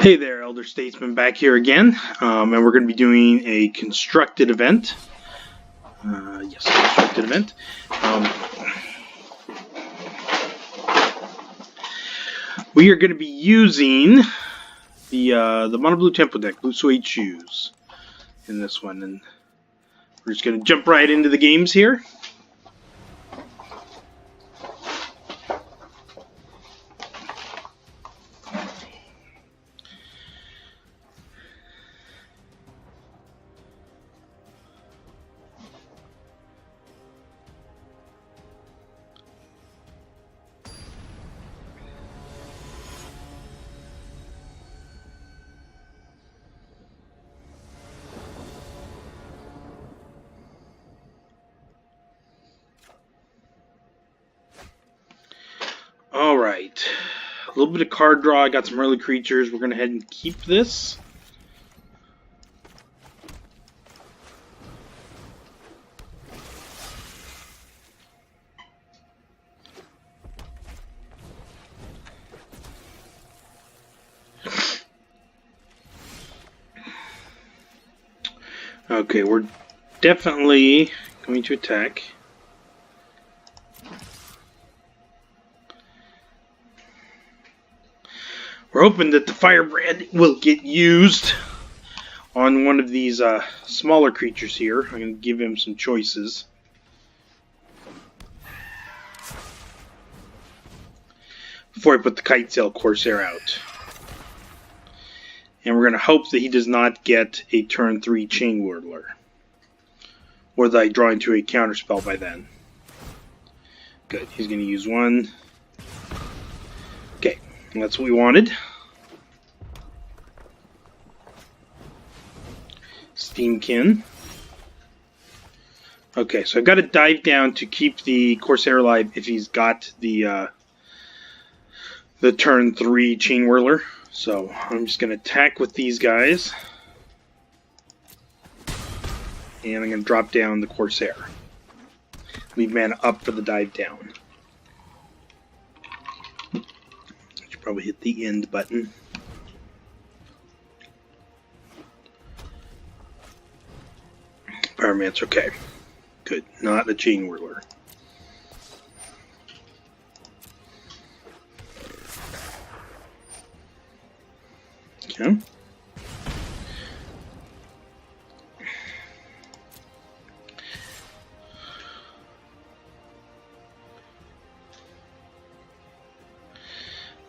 Hey there, Elder Statesman back here again, and we're going to be doing a constructed event. Yes, constructed event. We are going to be using the Mono Blue Tempo deck, Blue Suede shoes, in this one, and we're just going to jump right into the games here. Alright, a little bit of card draw. I got some early creatures. We're going to head and keep this. Okay, we're definitely going to attack. We're hoping that the firebrand will get used on one of these smaller creatures here. I'm going to give him some choices. Before I put the Kite Sail Corsair out. And we're going to hope that he does not get a turn 3 Chain Whirler. Or that I draw into a counterspell by then. Good, he's going to use one. Okay, that's what we wanted. Steamkin. Okay, so I've got to dive down to keep the Corsair alive if he's got the turn 3 Chain Whirler. So I'm just going to attack with these guys. And I'm going to drop down the Corsair. Leave mana up for the dive down. Should probably hit the end button. Pyromancer, okay. Good. Not a Chain Whirler. Okay.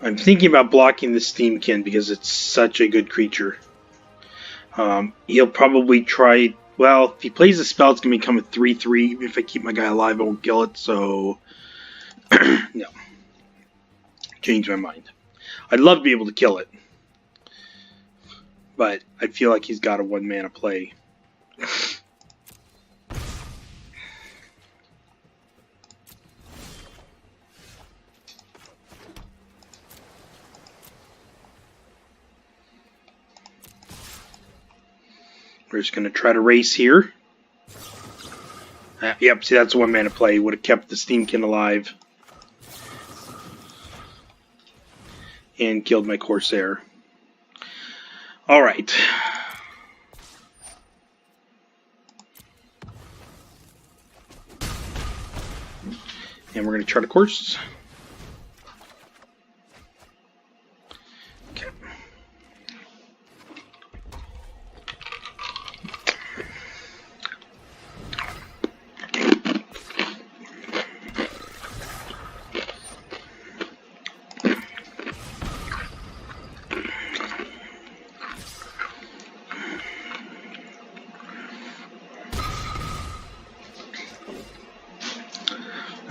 I'm thinking about blocking the Steamkin because it's such a good creature. He'll probably try... Well, if he plays a spell, it's going to become a 3/3. Even if I keep my guy alive, I won't kill it, so... no. Change my mind. I'd love to be able to kill it. But I feel like he's got a 1-mana play. We're just going to try to race here. Yep, see, that's a 1-mana play. Would have kept the Steamkin alive. And killed my Corsair. Alright. And we're going to chart a course. Okay.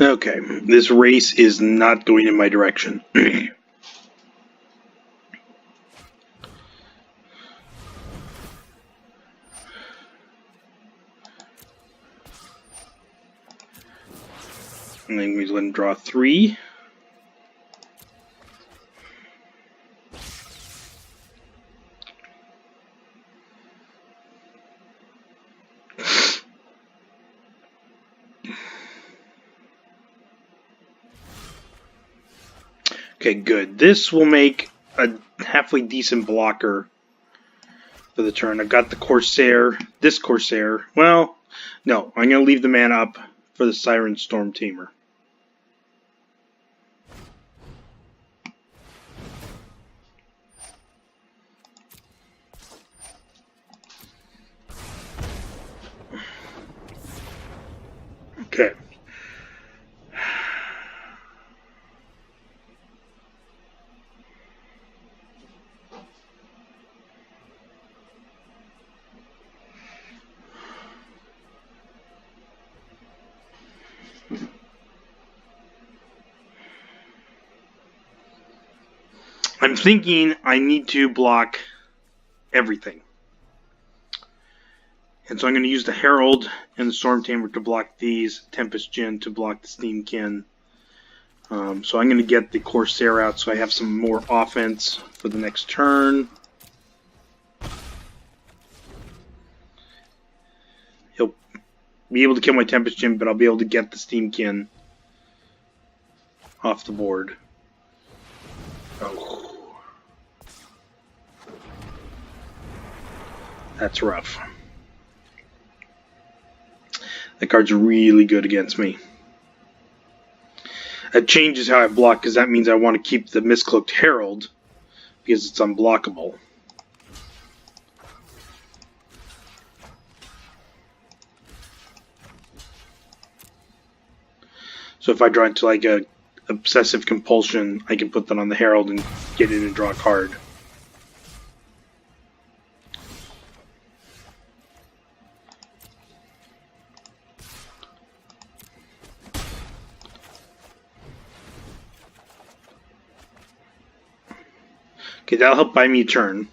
Okay, this race is not going in my direction. And then we let him draw 3. Okay, good. This will make a halfway decent blocker for the turn. I've got the Corsair. This Corsair. Well, no. I'm going to leave the mana up for the Siren Storm Tamer. Okay. I'm thinking I need to block everything. And so I'm going to use the Herald and the Storm Tamer to block these, Tempest Djinn to block the Steamkin. So I'm going to get the Corsair out so I have some more offense for the next turn. He'll be able to kill my Tempest Djinn, but I'll be able to get the Steamkin off the board. Oh. That's rough. That card's really good against me. That changes how I block, because that means I want to keep the Mistcloaked Herald, because it's unblockable. So if I draw into like a Obsessive Compulsion, I can put that on the Herald and get in and draw a card. Okay, that'll help buy me a turn.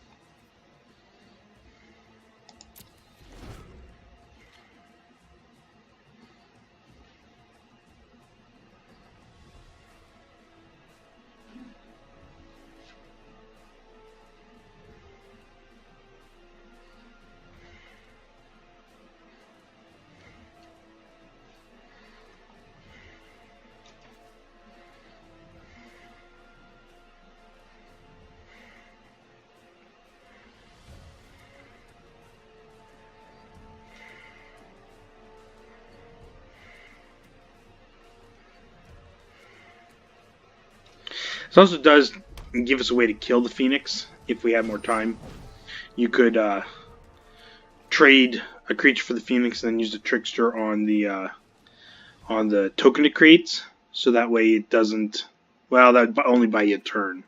This also does give us a way to kill the Phoenix if we had more time. You could trade a creature for the Phoenix and then use the Trickster on the token it creates, so that way it doesn't. Well, that would only buy you a turn.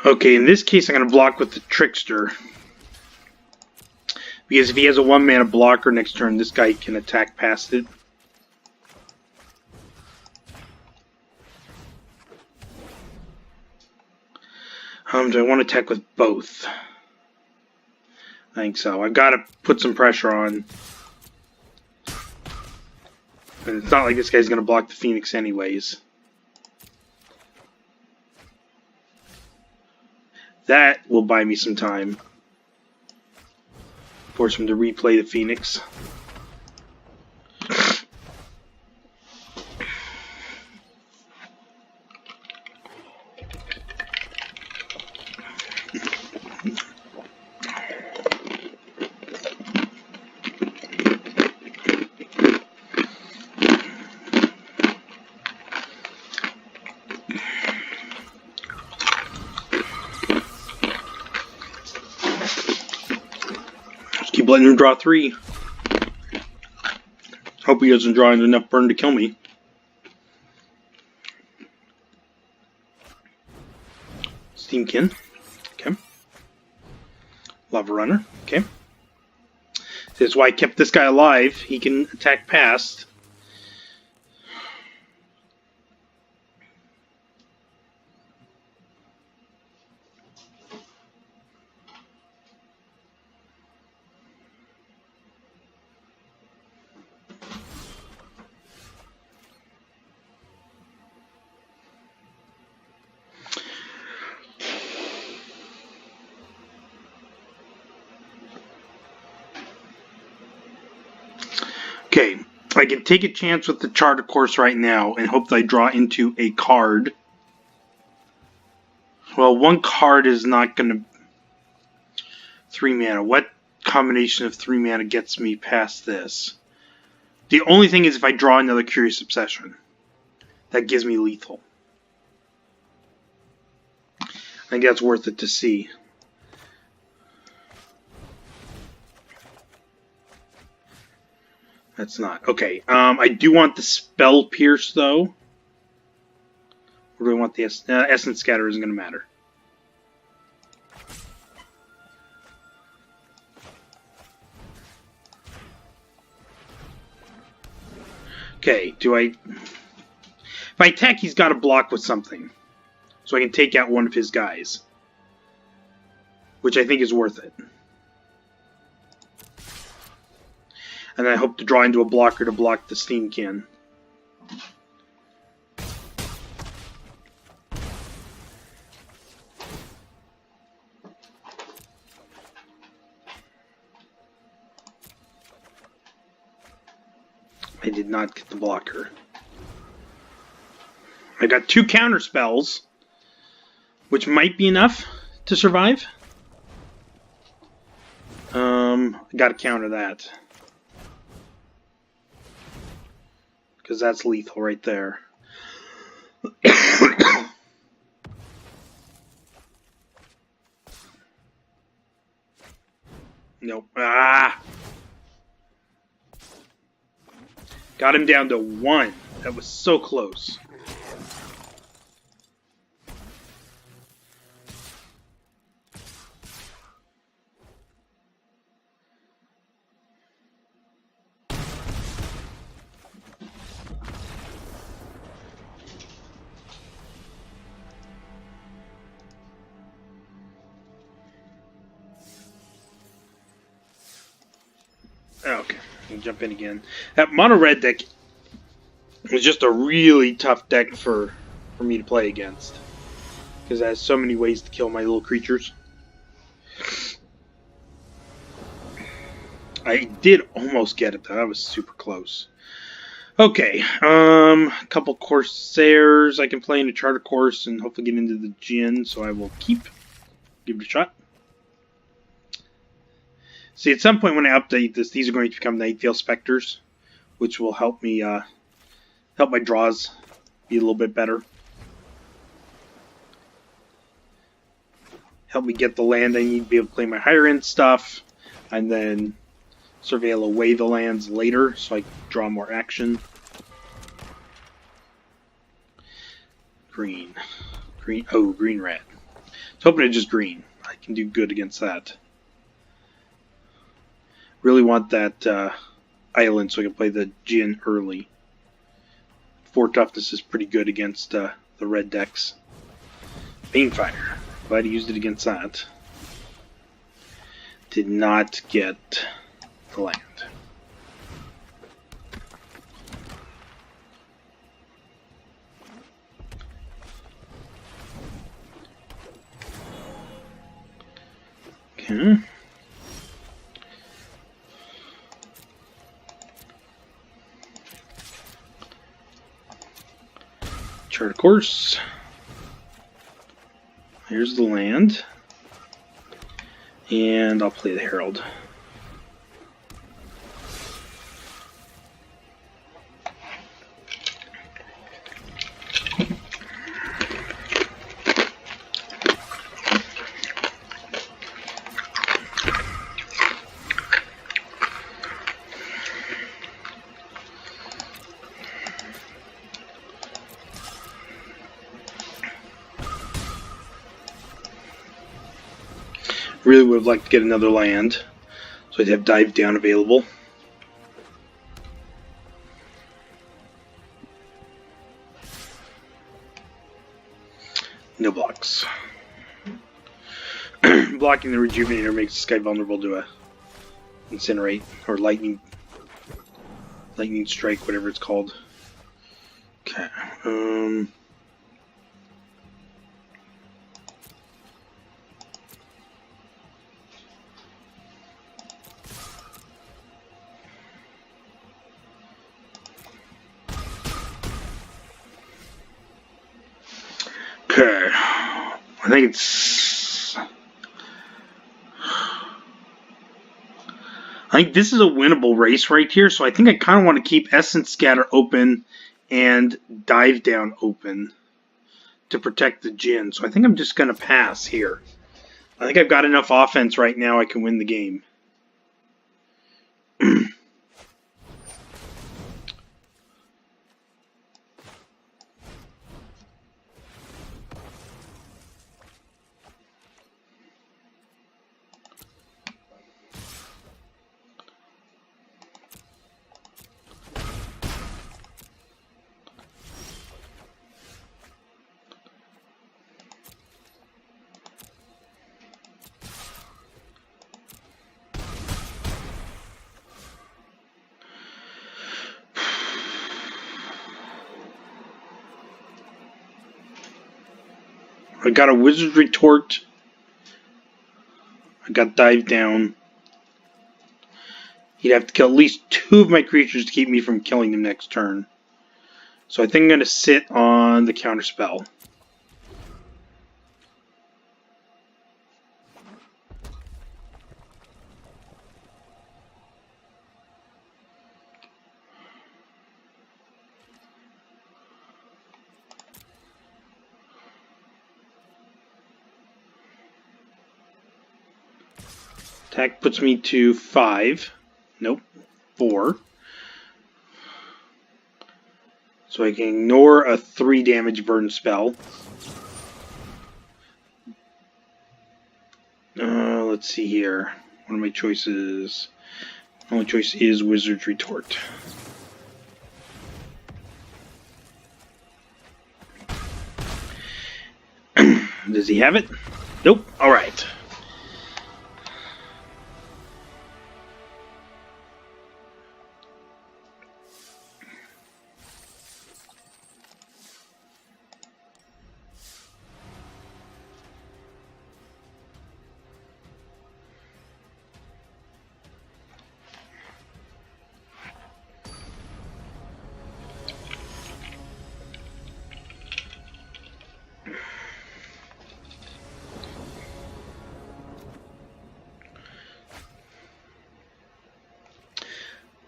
Okay, in this case I'm going to block with the Trickster. Because if he has a 1-mana blocker next turn, this guy can attack past it. Do I want to attack with both? I think so. I've got to put some pressure on. And it's not like this guy's going to block the Phoenix anyways. That will buy me some time. Force him to replay the Phoenix. Keep letting him draw 3. Hope he doesn't draw enough burn to kill me. Steamkin. Okay. Lava Runner. Okay. That's why I kept this guy alive. He can attack past. Okay, I can take a chance with the charter course right now and hope that I draw into a card. Well, one card is not going to... 3 mana. What combination of 3 mana gets me past this? The only thing is if I draw another Curious Obsession. That gives me lethal. I think that's worth it to see. That's not. Okay, I do want the Spell Pierce, though. Or do I want the Essence Scatter? Isn't going to matter. Okay, do I... If I attack, he's got to block with something. So I can take out one of his guys. Which I think is worth it. And I hope to draw into a blocker to block the Steam Can. I did not get the blocker. I got 2 counter spells, which might be enough to survive. Gotta counter that. Because that's lethal right there. Nope. Ah! Got him down to 1. That was so close. Okay, I'll jump in again. That mono red deck was just a really tough deck for me to play against. Because it has so many ways to kill my little creatures. I did almost get it though, that was super close. Okay, a couple Corsairs I can play in a charter course and hopefully get into the Djinn, so I will give it a shot. See, at some point when I update this, these are going to become Nightveil Specters, which will help me, help my draws be a little bit better. Help me get the land I need to be able to play my higher end stuff, and then surveil away the lands later, so I can draw more action. Green. Green. Oh, green red. I was hoping it's just green. I can do good against that. Really want that island so I can play the Djinn early. 4 toughness is pretty good against the red decks. Banefighter. Glad I used it against that. Did not get the land. Okay. Chart course. Here's the land. And I'll play the Herald. Really would like to get another land, so I'd have dive down available. No blocks. Blocking the Rejuvenator makes this guy vulnerable to a Incinerate or Lightning Strike, whatever it's called. Okay. Okay. I think this is a winnable race right here, so I think I kind of want to keep Essence Scatter open and Dive Down open to protect the Jhin. So I think I'm just going to pass here. I think I've got enough offense right now I can win the game. I got a Wizard's Retort. I got Dive Down. He'd have to kill at least 2 of my creatures to keep me from killing them next turn. So I think I'm going to sit on the Counterspell. Attack puts me to 5. Nope, 4. So I can ignore a 3 damage burn spell. Let's see here. What are my choices? My only choice is Wizard's Retort. Does he have it? Nope. Alright.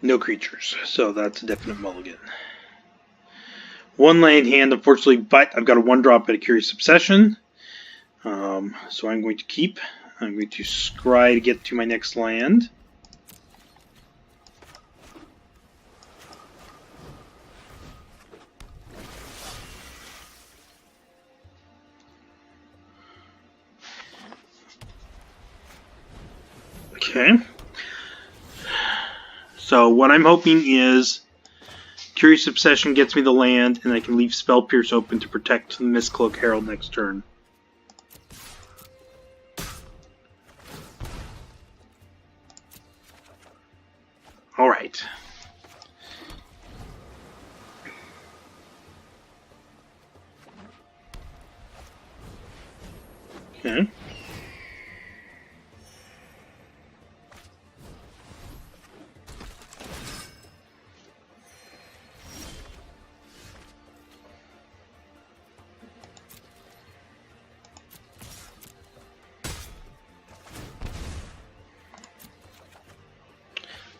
No creatures, so that's a definite mulligan. 1 land hand, unfortunately, but I've got a 1-drop at a Curious Obsession. So I'm going to keep. I'm going to scry to get to my next land. Okay. So what I'm hoping is Curious Obsession gets me the land, and I can leave Spell Pierce open to protect the Mistcloak Herald next turn. Alright. Okay.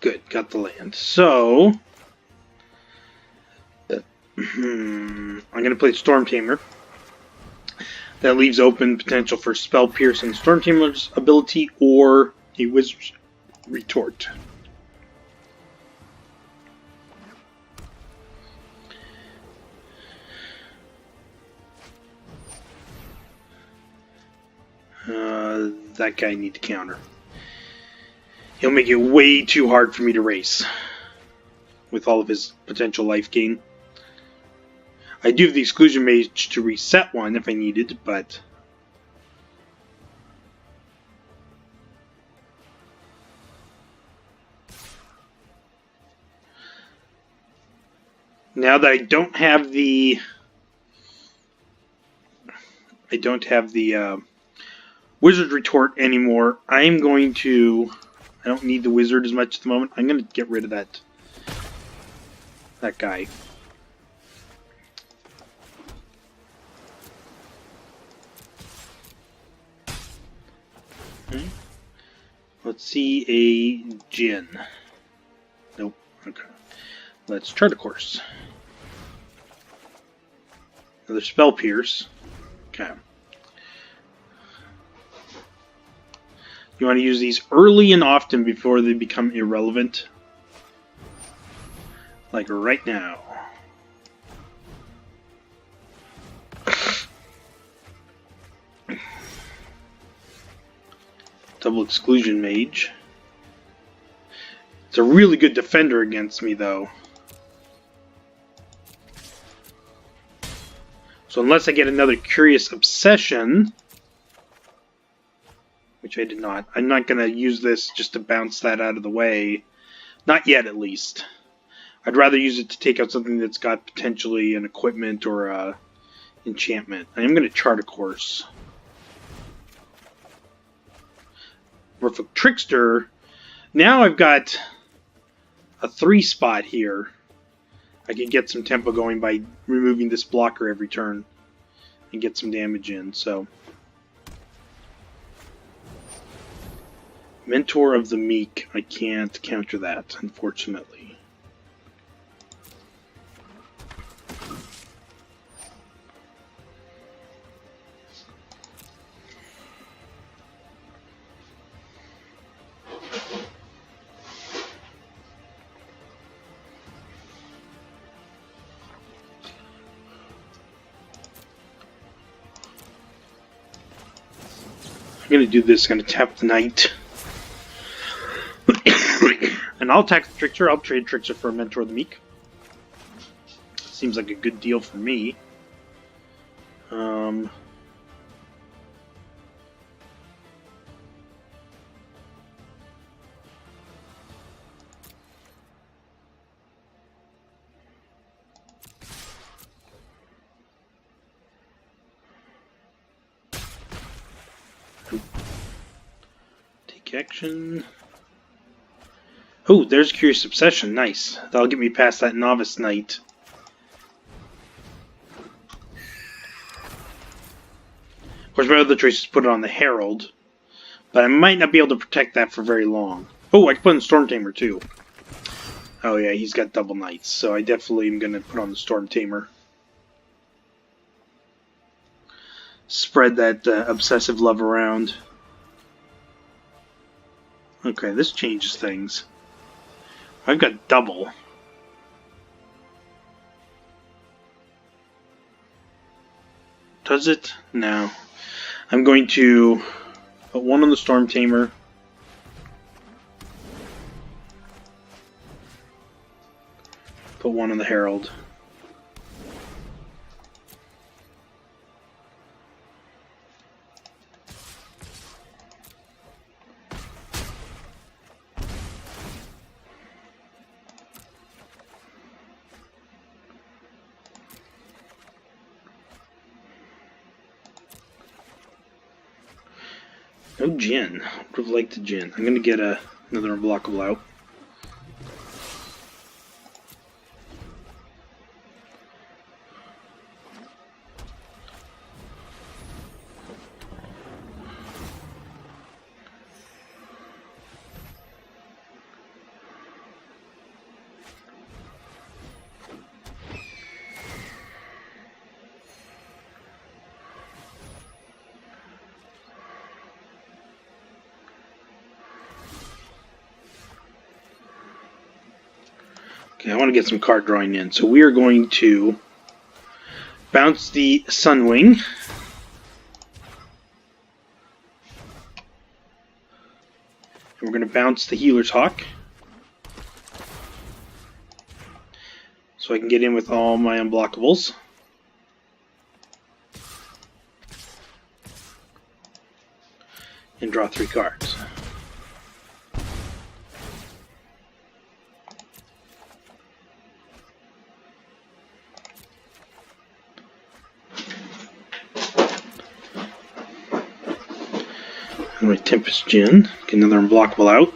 Good, got the land. So, I'm going to play Storm Tamer. That leaves open potential for Spell Piercing Storm Tamer's ability or a Wizard's Retort. That guy need to counter. He'll make it way too hard for me to race with all of his potential life gain. I do have the exclusion mage to reset one if I needed, but now that I don't have the wizard retort anymore, I'm going to. I don't need the wizard as much at the moment. I'm going to get rid of that guy. Okay. Let's see a Jin. Nope. Okay. Let's chart a course. Another spell pierce. Okay. You want to use these early and often before they become irrelevant. Like right now. Double exclusion mage. It's a really good defender against me though. So unless I get another curious obsession, which I did not, I'm not going to use this just to bounce that out of the way. Not yet, at least. I'd rather use it to take out something that's got potentially an equipment or a enchantment. I am going to chart a course. Merfolk Trickster. Now I've got a 3 spot here. I can get some tempo going by removing this blocker every turn and get some damage in. So, Mentor of the Meek. I can't counter that, unfortunately. I'm going to do this. I'm going to tap the Knight. And I'll attack the Trickster. I'll trade Trickster for a Mentor of the Meek. Seems like a good deal for me. Take action. Oh, there's Curious Obsession. Nice. That'll get me past that Novice Knight. Of course, my other choice is to put it on the Herald. But I might not be able to protect that for very long. Oh, I can put in Storm Tamer, too. Oh, yeah, he's got double Knights. So I definitely am going to put on the Storm Tamer. Spread that obsessive love around. Okay, this changes things. I've got double. Does it? No. I'm going to put one on the Storm Tamer. Put one on the Herald. No Jin. Would have liked a Jin. I'm going to get another unblockable out. Okay, I want to get some card drawing in. So we are going to bounce the Sunwing. We're going to bounce the Healer's Hawk. So I can get in with all my unblockables. And draw 3 cards. And my Tempest Djinn. Get another unblockable out.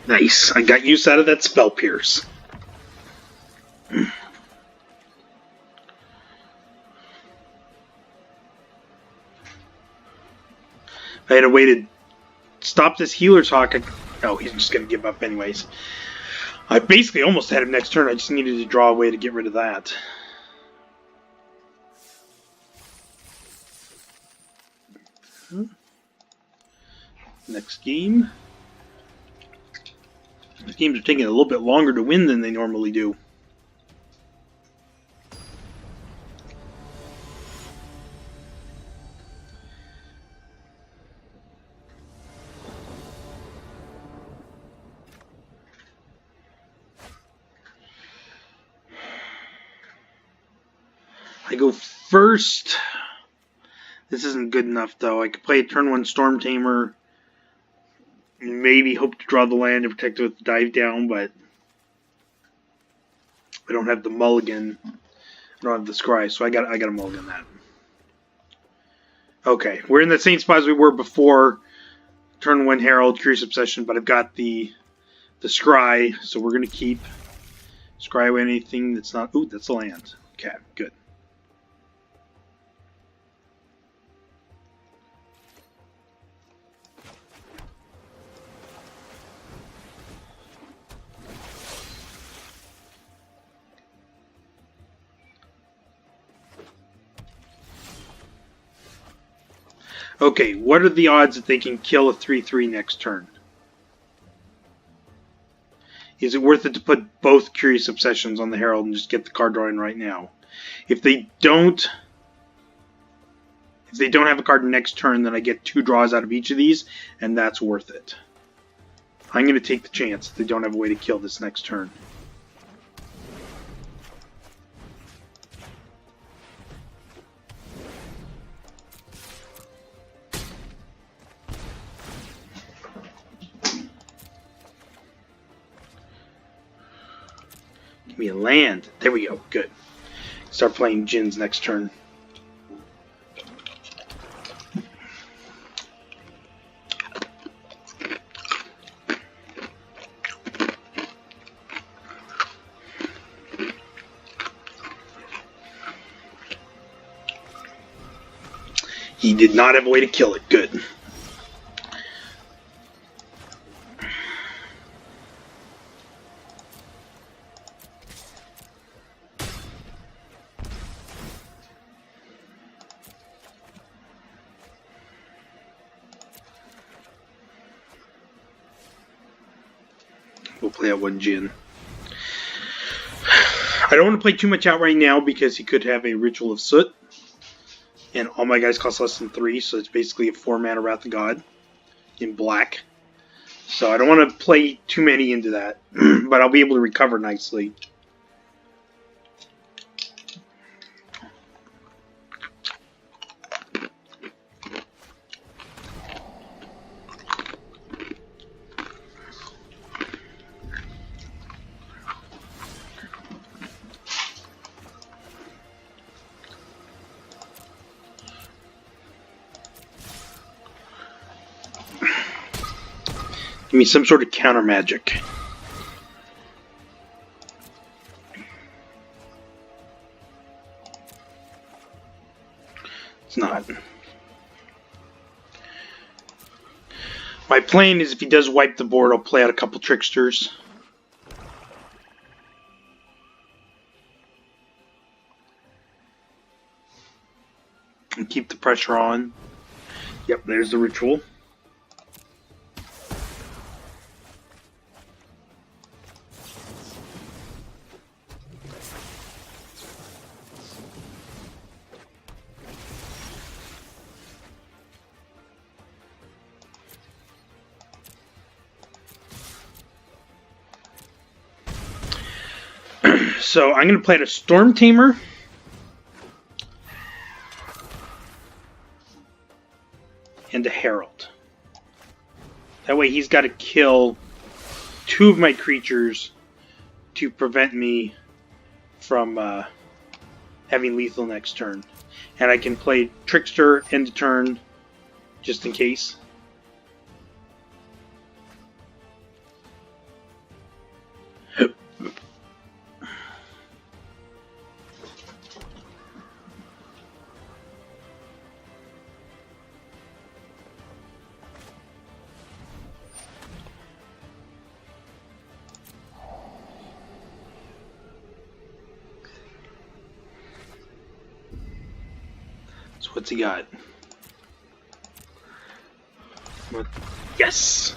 Nice. I got use out of that Spell Pierce. If I had a way to stop this Healer's Hawk, oh, he's just going to give up anyways. I basically almost had him next turn. I just needed to draw a way to get rid of that. Next game. These games are taking a little bit longer to win than they normally do. I go first. This isn't good enough, though. I could play a turn 1 Storm Tamer. Maybe hope to draw the land and protect it with Dive Down, but I don't have the mulligan. I don't have the scry, so I got to mulligan that. Okay, we're in the same spot as we were before. Turn 1 Herald, Curious Obsession, but I've got the scry, so we're going to keep scry away anything that's not... Ooh, that's a land. Okay, good. Okay, what are the odds that they can kill a 3/3 next turn? Is it worth it to put both Curious Obsessions on the Herald and just get the card drawing right now? If they don't have a card next turn, then I get 2 draws out of each of these, and that's worth it. I'm going to take the chance that they don't have a way to kill this next turn. Give me a land. There we go. Good. Start playing Djinns next turn. He did not have a way to kill it. Good. We'll play out 1 Djinn. I don't want to play too much out right now because he could have a Ritual of Soot. And all my guys cost less than 3, so it's basically a 4-mana Wrath of God in black. So I don't want to play too many into that, but I'll be able to recover nicely. Give me some sort of counter magic. It's not. My plan is if he does wipe the board, I'll play out a couple tricksters. And keep the pressure on. Yep, there's the ritual. So I'm going to play a Storm Tamer. And a Herald. That way he's got to kill 2 of my creatures to prevent me from having lethal next turn. And I can play Trickster end of turn just in case. So what's he got? Yes!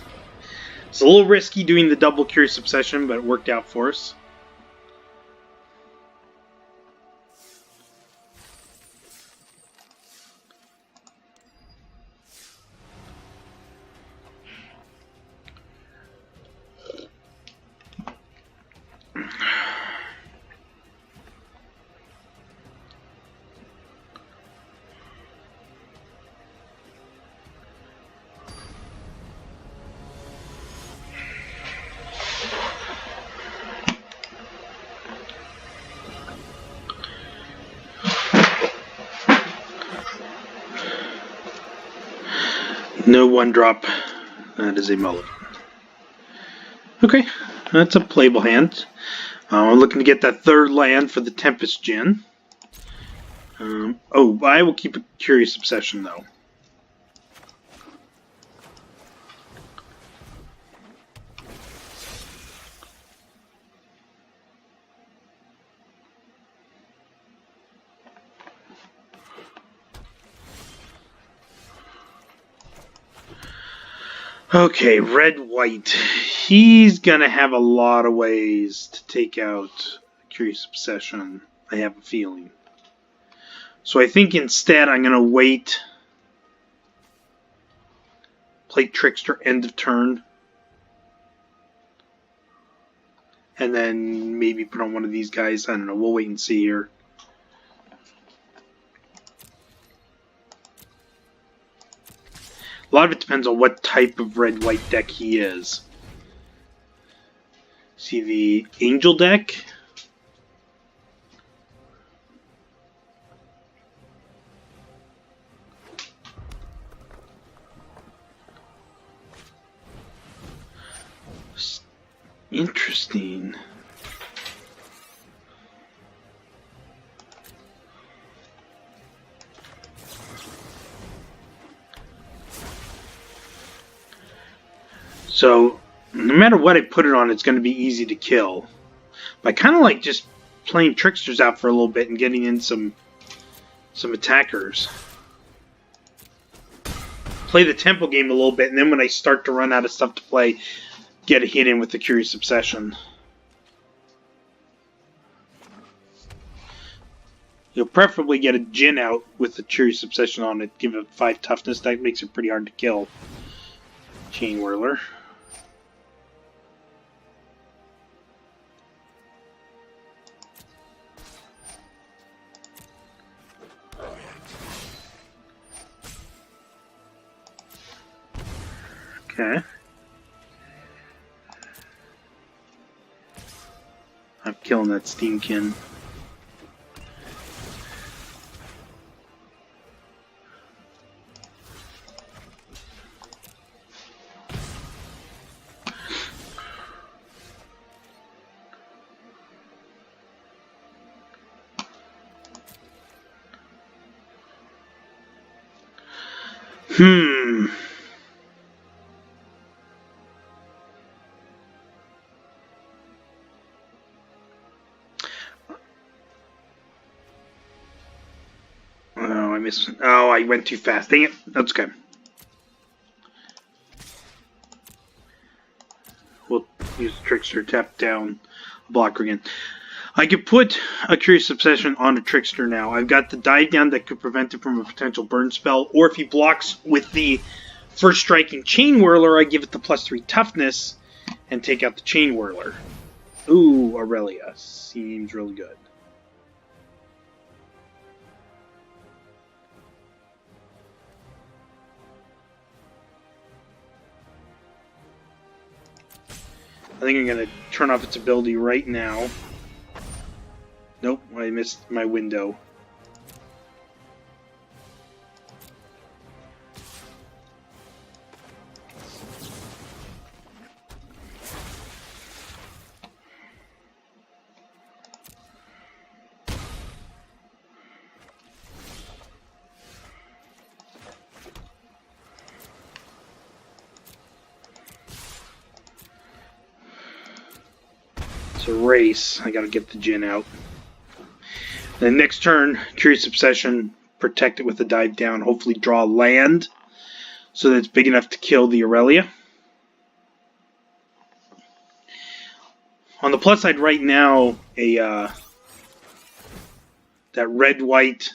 It's a little risky doing the double Curious Obsession, but it worked out for us. No 1-drop. That is a mulligan. Okay, that's a playable hand. I'm looking to get that 3rd land for the Tempest Djinn. Oh, I will keep a Curious Obsession though. Okay, red-white. He's gonna have a lot of ways to take out Curious Obsession, I have a feeling. So I think instead I'm gonna wait, play Trickster end of turn, and then maybe put on one of these guys. I don't know, we'll wait and see here. A lot of it depends on what type of red-white deck he is. See the Angel deck? Interesting. So, no matter what I put it on, it's going to be easy to kill. But I kind of like just playing Tricksters out for a little bit and getting in some attackers. Play the Temple game a little bit, and then when I start to run out of stuff to play, get a hit in with the Curious Obsession. You'll preferably get a Djinn out with the Curious Obsession on it. Give it 5 toughness. That makes it pretty hard to kill. Chain Whirler. Okay. I'm killing that Steamkin. missed. Oh, I went too fast. Dang it. That's okay. We'll use the Trickster, tap down, blocker again. I could put a Curious Obsession on a Trickster now. I've got the dive down that could prevent him from a potential burn spell, or if he blocks with the first striking Chain Whirler, I give it the +3 toughness and take out the Chain Whirler. Ooh, Aurelia. Seems really good. I think I'm going to turn off its ability right now. Nope, I missed my window. It's a race. I gotta get the Djinn out. Then next turn, Curious Obsession, protect it with a dive down, hopefully draw land so that it's big enough to kill the Aurelia. On the plus side right now, that red-white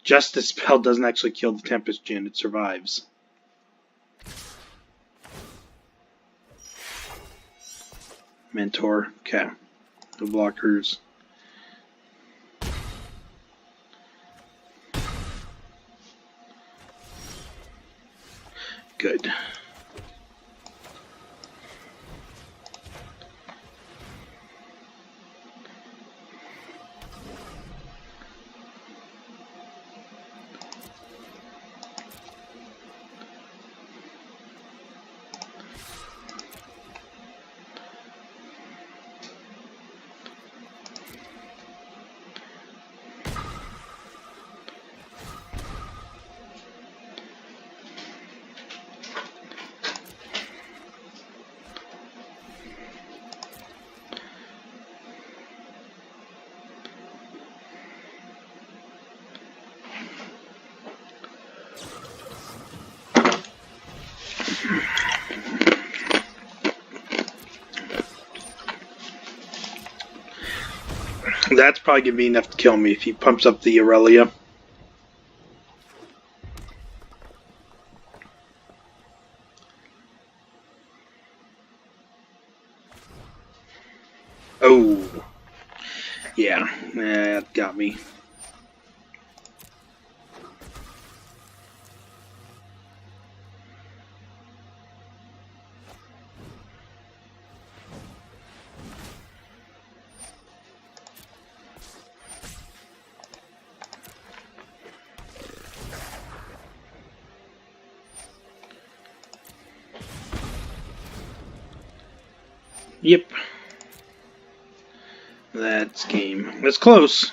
Justice spell doesn't actually kill the Tempest Djinn, it survives. Mentor, okay. The blockers. Good. That's probably going to be enough to kill me if he pumps up the Aurelia. Oh. Yeah, that got me. Yep. That's game. That's close.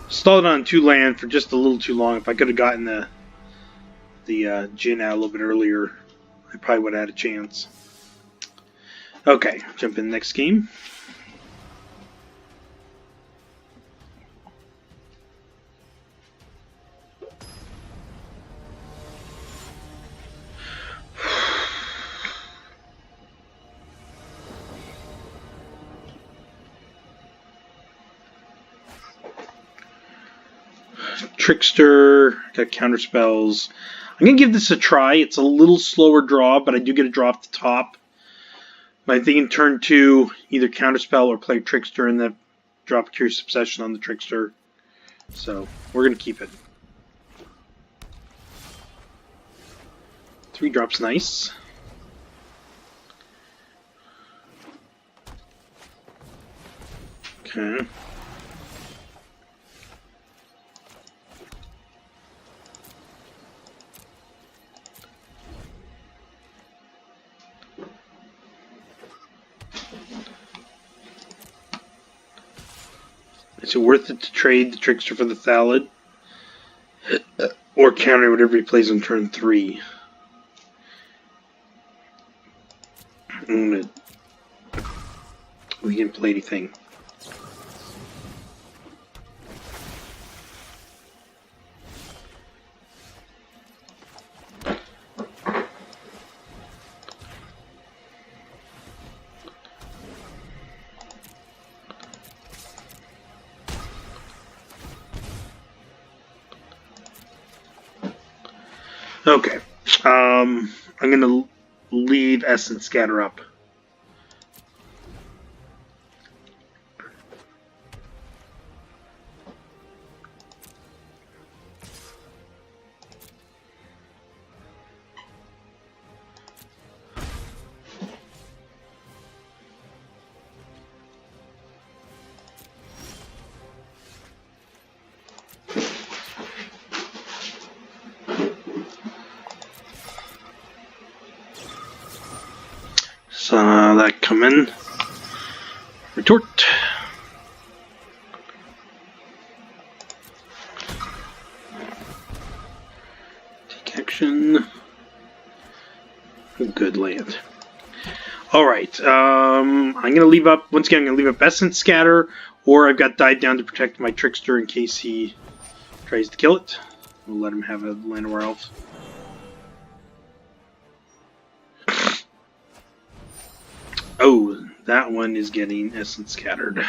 Stalled on 2 land for just a little too long. If I could have gotten the Djinn out a little bit earlier, I probably would have had a chance. Okay, jump in the next game. Trickster, got counter spells. I'm going to give this a try. It's a little slower draw, but I do get a draw off the top. But I think in turn 2, either counterspell or play Trickster and then drop a Curious Obsession on the Trickster. So we're going to keep it. 3 drops nice. Okay. Is it worth it to trade the Trickster for the Thallid? Or counter whatever he plays on turn 3? We didn't play anything. Okay. I'm gonna leave Essence Scatter up. So that come in. Retort. Take action. Good land. Alright, I'm going to leave up, once again, I'm going to leave up Essence Scatter, or I've got Dive Down to protect my Trickster in case he tries to kill it. We'll let him have a Llanowar Elf. Oh, that one is getting Essence Scattered.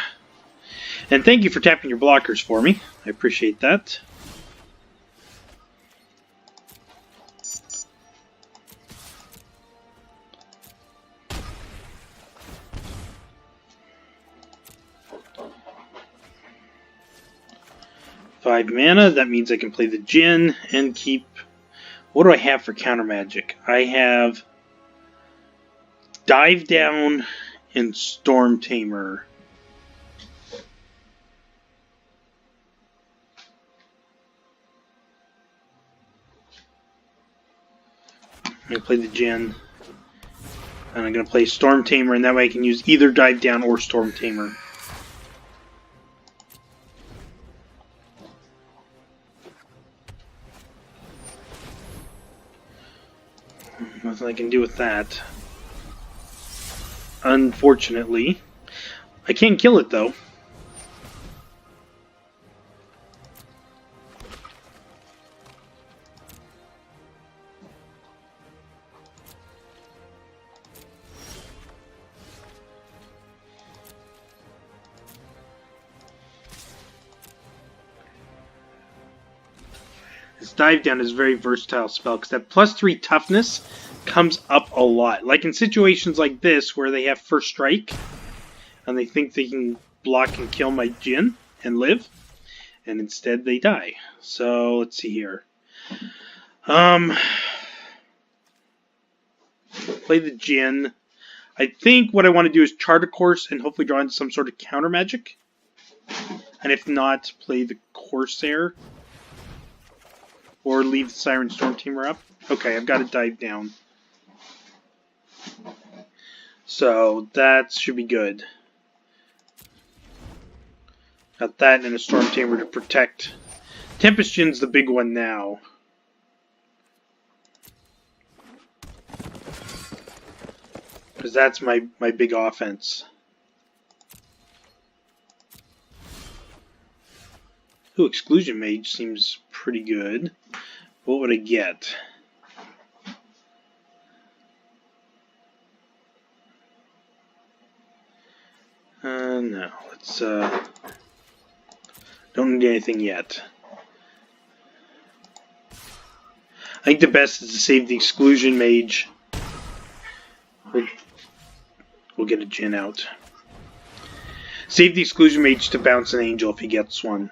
And thank you for tapping your blockers for me. I appreciate that. Five mana, that means I can play the Djinn and keep... What do I have for counter magic? I have Dive Down and Storm Tamer. I'm going to play the Djinn. And I'm going to play Storm Tamer, and that way I can use either Dive Down or Storm Tamer. Nothing I can do with that. Unfortunately. I can kill it, though. This Dive Down is a very versatile spell, because that +3 toughness comes up a lot. Like in situations like this, where they have first strike, and they think they can block and kill my Djinn and live, and instead they die. So, let's see here. Play the Djinn. I think what I want to do is chart a course and hopefully draw into some sort of counter magic. And if not, play the Corsair. Or leave the Siren Storm Tamer up. Okay, I've got to Dive Down. So, that should be good. Got that and a Storm Tamer to protect. Tempest Djinn's the big one now. Because that's my big offense. Ooh, Exclusion Mage seems pretty good. What would I get? No, let's, don't need anything yet. I think the best is to save the Exclusion Mage. We'll get a Djinn out. Save the Exclusion Mage to bounce an Angel if he gets one.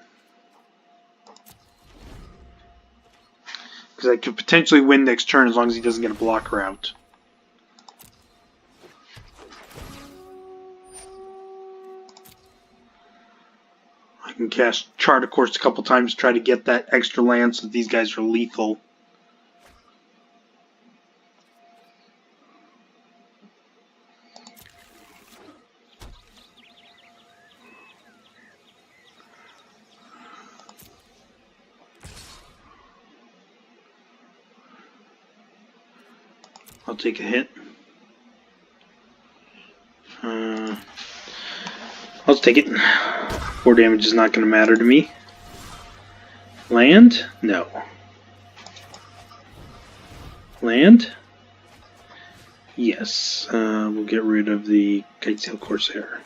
Because I could potentially win next turn as long as he doesn't get a blocker out. I can cast Chart of Course a couple times to try to get that extra land so that these guys are lethal. I'll take a hit. I'll take it. 4 damage is not going to matter to me. Land? No. Land? Yes. We'll get rid of the Kitesail Corsair.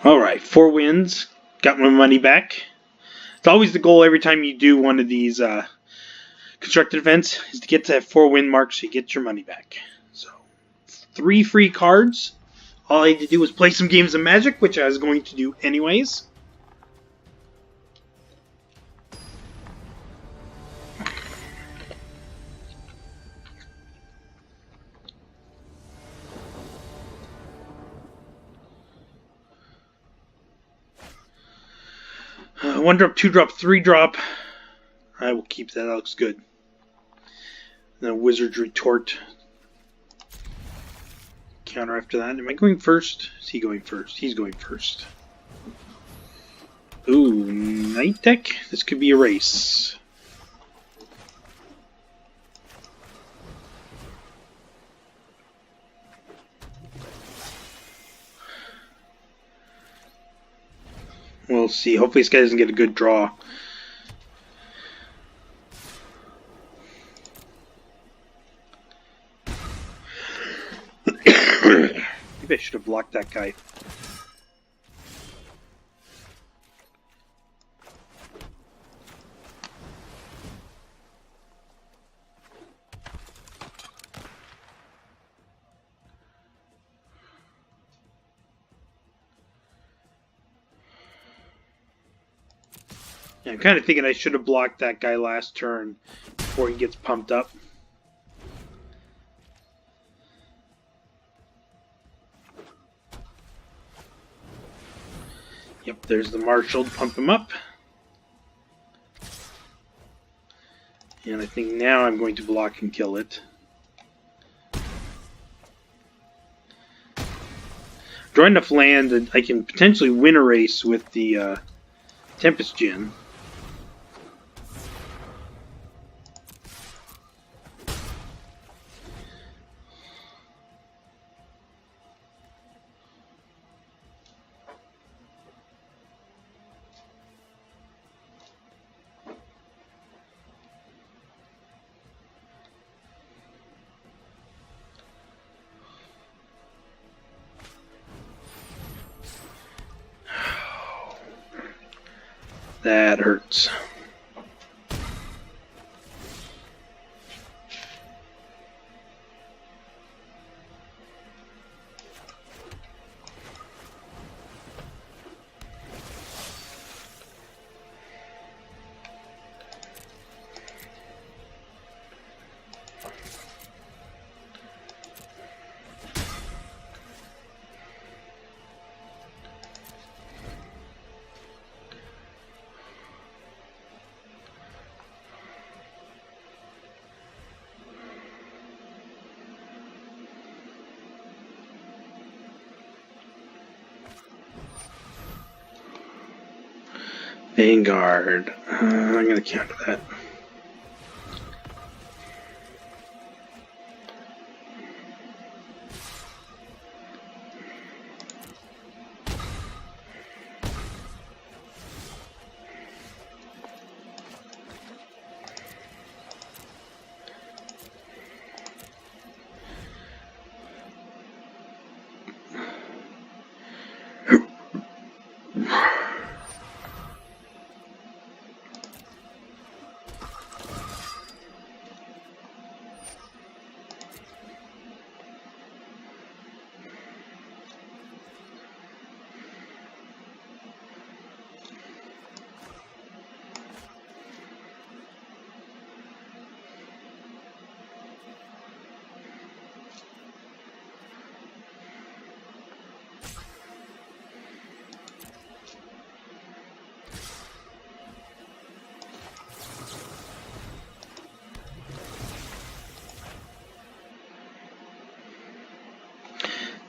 Alright, 4 wins. Got my money back. It's always the goal every time you do one of these constructed events is to get to that 4 win mark so you get your money back. So, 3 free cards. All I had to do was play some games of Magic, which I was going to do anyways. One drop, 2 drop, 3 drop. I will keep that. That looks good. Then a Wizard's Retort. Counter after that. Am I going first? Is he going first? He's going first. Ooh, Night Deck? This could be a race. We'll see. Hopefully this guy doesn't get a good draw. Maybe I should have blocked that guy. Yeah, I'm kind of thinking I should have blocked that guy last turn before he gets pumped up. Yep, there's the Marshal to pump him up. And I think now I'm going to block and kill it. Draw enough land that I can potentially win a race with the Tempest Djinn. That hurts. Vanguard. I'm going to counter that.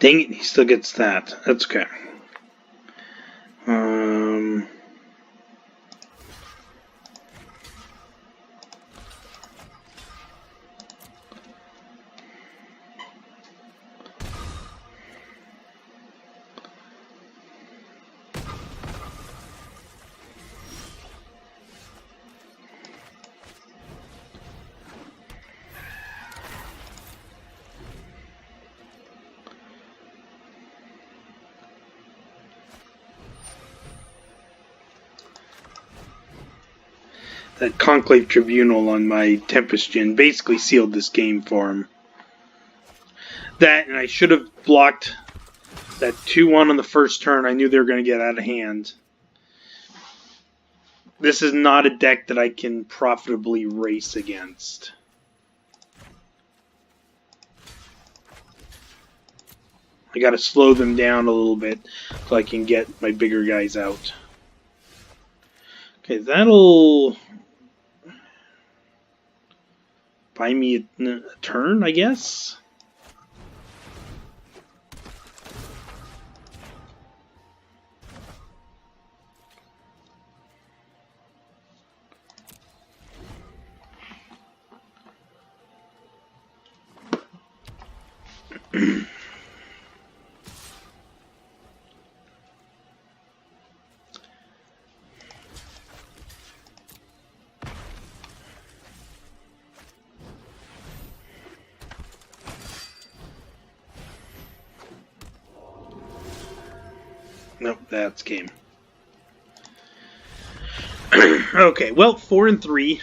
Dang it, he still gets that. That's okay. that Conclave Tribunal on my Tempest Gen basically sealed this game for him. That, and I should have blocked that 2-1 on the first turn. I knew they were going to get out of hand. This is not a deck that I can profitably race against. I got to slow them down a little bit so I can get my bigger guys out. Okay, that'll buy me a turn, I guess. Nope, that's game. Okay, well, 4-3.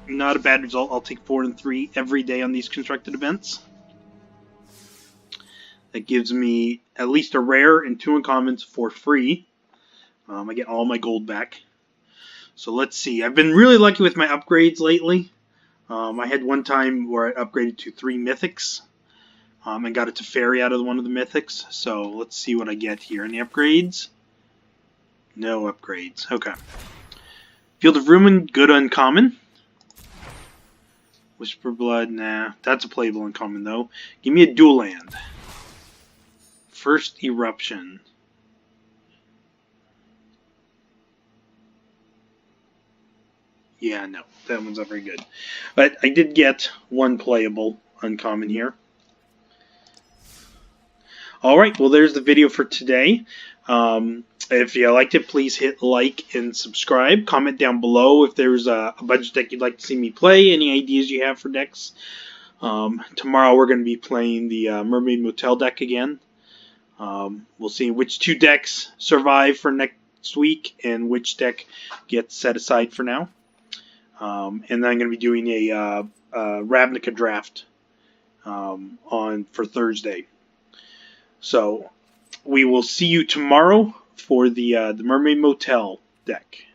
Not a bad result. I'll take 4-3 every day on these constructed events. That gives me at least a rare and 2 uncommons for free. I get all my gold back. So let's see. I've been really lucky with my upgrades lately. I had one time where I upgraded to 3 mythics. And got it to fairy out of one of the mythics. So let's see what I get here. Any upgrades? No upgrades. Okay. Field of Ruin, good uncommon. Whisper Blood, nah. That's a playable uncommon though. Give me a dual land. First Eruption. Yeah, no. That one's not very good. But I did get one playable uncommon here. Alright, well there's the video for today. If you liked it, please hit like and subscribe. Comment down below if there's a budget deck you'd like to see me play, any ideas you have for decks. Tomorrow we're going to be playing the Mermaid Motel deck again. We'll see which 2 decks survive for next week and which deck gets set aside for now. And then I'm going to be doing a Ravnica draft for Thursday. So we will see you tomorrow for the Mermaid Motel deck.